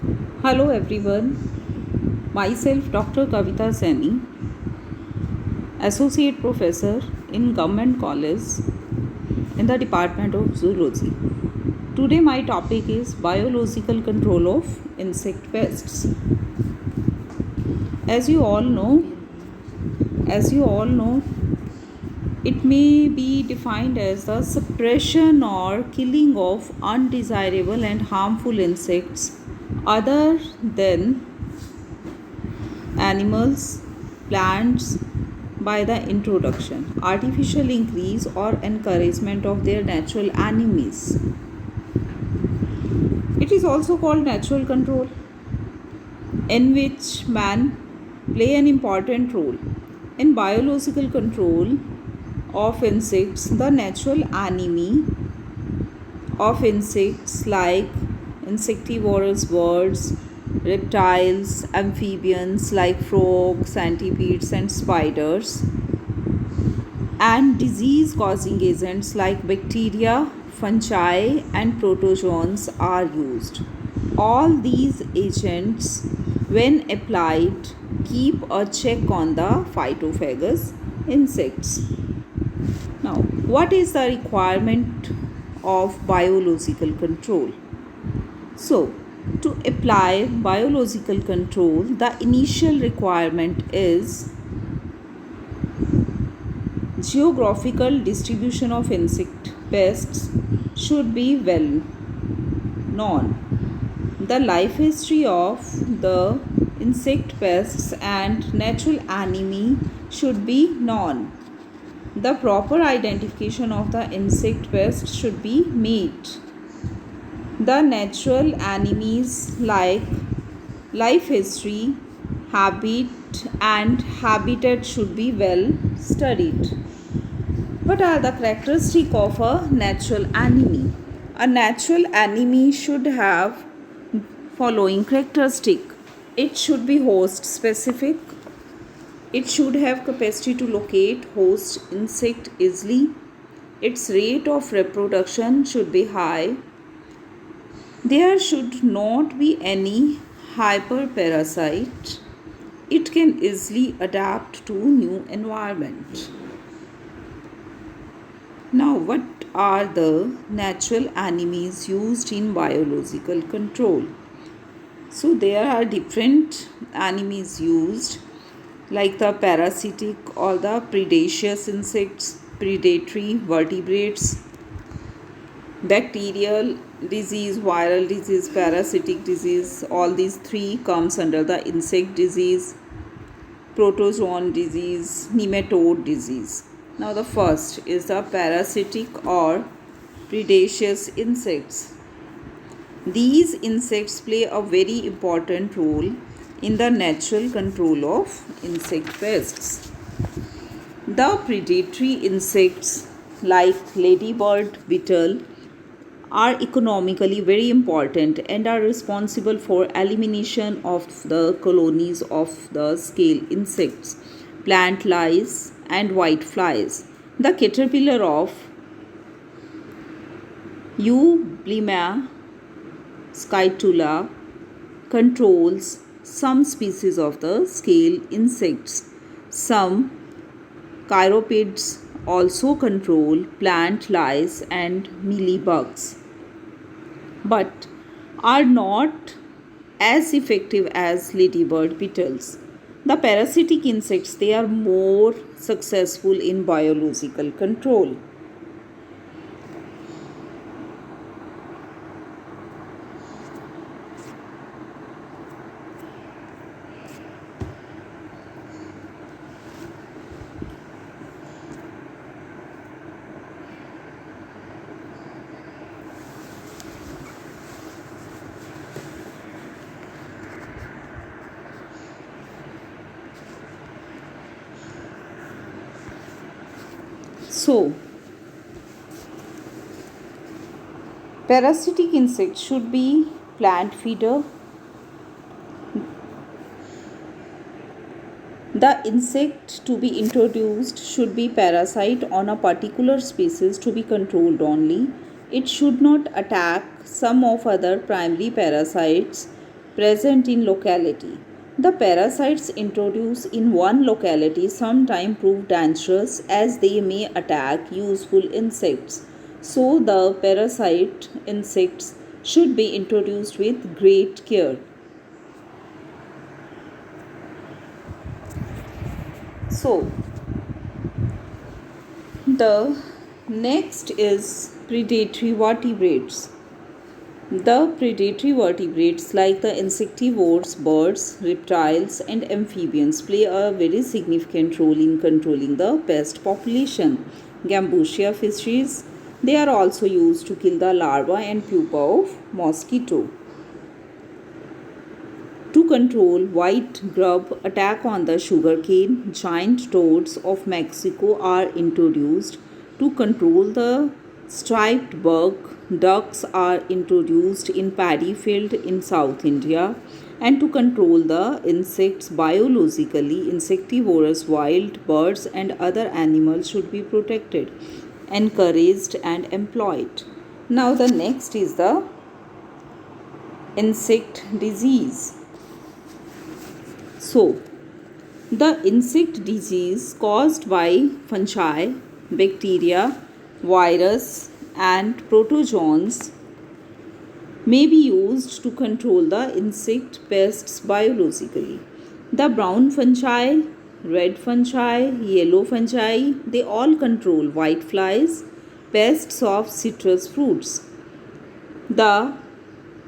Hello everyone, myself Dr. Kavita Saini, Associate Professor in Government College in the Department of Zoology. Today my topic is biological control of insect pests. As you all know, it may be defined as the suppression or killing of undesirable and harmful insects other than animals, plants by the introduction, artificial increase or encouragement of their natural enemies. It is also called natural control, in which man play an important role. In biological control of insects, the natural enemy of insects like insectivorous birds, reptiles, amphibians like frogs, centipedes, and spiders, and disease causing agents like bacteria, fungi, and protozoans are used. All these agents, when applied, keep a check on the phytophagous insects. Now, what is the requirement of biological control? So, to apply biological control, the initial requirement is geographical distribution of insect pests should be well known. The life history of the insect pests and natural enemy should be known. The proper identification of the insect pests should be made. The natural enemies like life history, habit, and habitat should be well studied. What are the characteristics of a natural enemy? A natural enemy should have following characteristic. It should be host specific. It should have capacity to locate host insect easily. Its rate of reproduction should be high. There should not be any hyperparasite. It can easily adapt to new environment. Now, what are the natural enemies used in biological control? So, there are different enemies used like the parasitic or the predaceous insects, predatory vertebrates, bacterial disease, viral disease, parasitic disease. All these three comes under the insect disease, protozoan disease, nematode disease. Now the first is the parasitic or predaceous insects. These insects play a very important role in the natural control of insect pests. The predatory insects like ladybird, beetle are economically very important and are responsible for elimination of the colonies of the scale insects, plant lice, and white flies. The caterpillar of Eublema scytula controls some species of the scale insects. Some chiroptids also control plant lice and mealybugs, but are not as effective as ladybird beetles. The parasitic insects, they are more successful in biological control. So, parasitic insects should be plant feeder. The insect to be introduced should be parasite on a particular species to be controlled only. It should not attack some of other primary parasites present in locality. The parasites introduced in one locality sometimes prove dangerous as they may attack useful insects. So the parasite insects should be introduced with great care. So the next is predatory vertebrates. The predatory vertebrates like the insectivores, birds, reptiles and amphibians play a very significant role in controlling the pest population. Gambusia fishes, they are also used to kill the larva and pupa of mosquito. To control white grub attack on the sugarcane, giant toads of Mexico are introduced. To control the striped bug, ducks are introduced in paddy field in South India. And to control the insects biologically, insectivorous wild birds and other animals should be protected, encouraged and employed. Now the next is the insect disease. So, the insect disease caused by fungi, bacteria, virus and protozoans may be used to control the insect pests biologically. The brown fungi, red fungi, yellow fungi, they all control whiteflies, pests of citrus fruits. The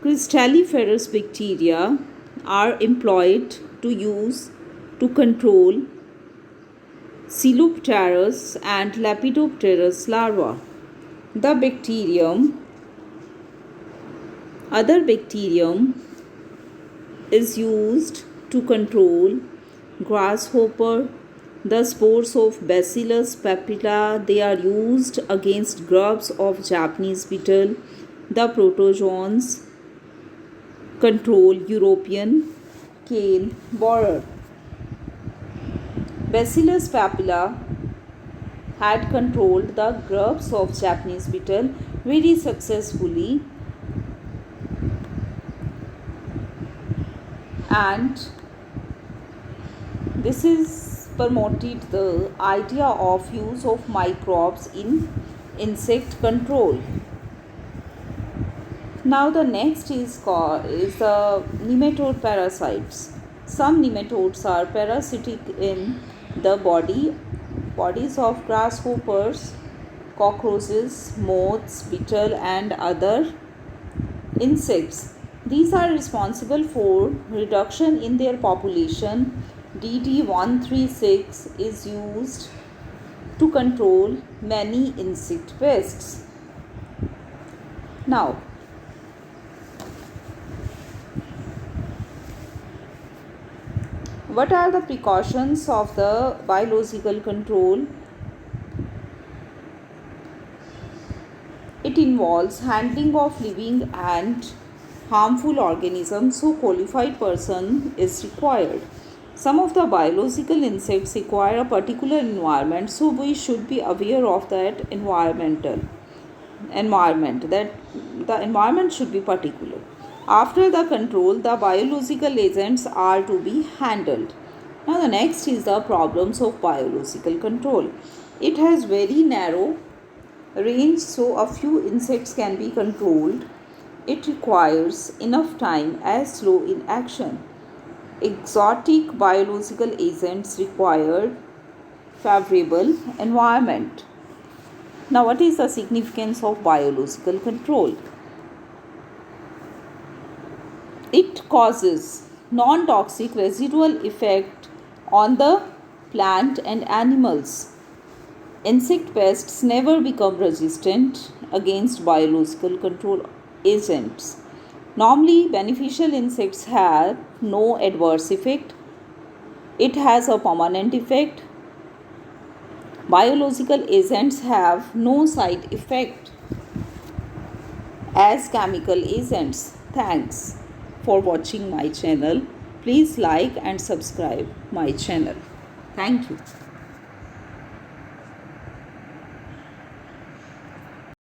Crystalliferous bacteria are employed to control Coelopterus and Lepidopterus larvae. Other bacterium is used to control grasshopper. The spores of Bacillus papilla, they are used against grubs of Japanese beetle. The protozoans control European cane borer. Bacillus papilla had controlled the grubs of Japanese beetle very successfully, and this is promoted the idea of use of microbes in insect control. Now the next is the nematode parasites. Some nematodes are parasitic in the bodies of grasshoppers, cockroaches, moths, beetle and other insects. These are responsible for reduction in their population. DD-136 is used to control many insect pests. Now, what are the precautions of the biological control? It involves handling of living and harmful organisms, so qualified person is required. Some of the biological insects require a particular environment, so we should be aware of that environment, that the environment should be particular. After the control, the biological agents are to be handled. Now the next is the problems of biological control. It has very narrow range, so a few insects can be controlled. It requires enough time as slow in action. Exotic biological agents require favorable environment. Now what is the significance of biological control? It causes non-toxic residual effect on the plant and animals. Insect pests never become resistant against biological control agents. Normally, beneficial insects have no adverse effect. It has a permanent effect. Biological agents have no side effect as chemical agents. Thanks for watching my channel. Please like and subscribe my channel. Thank you.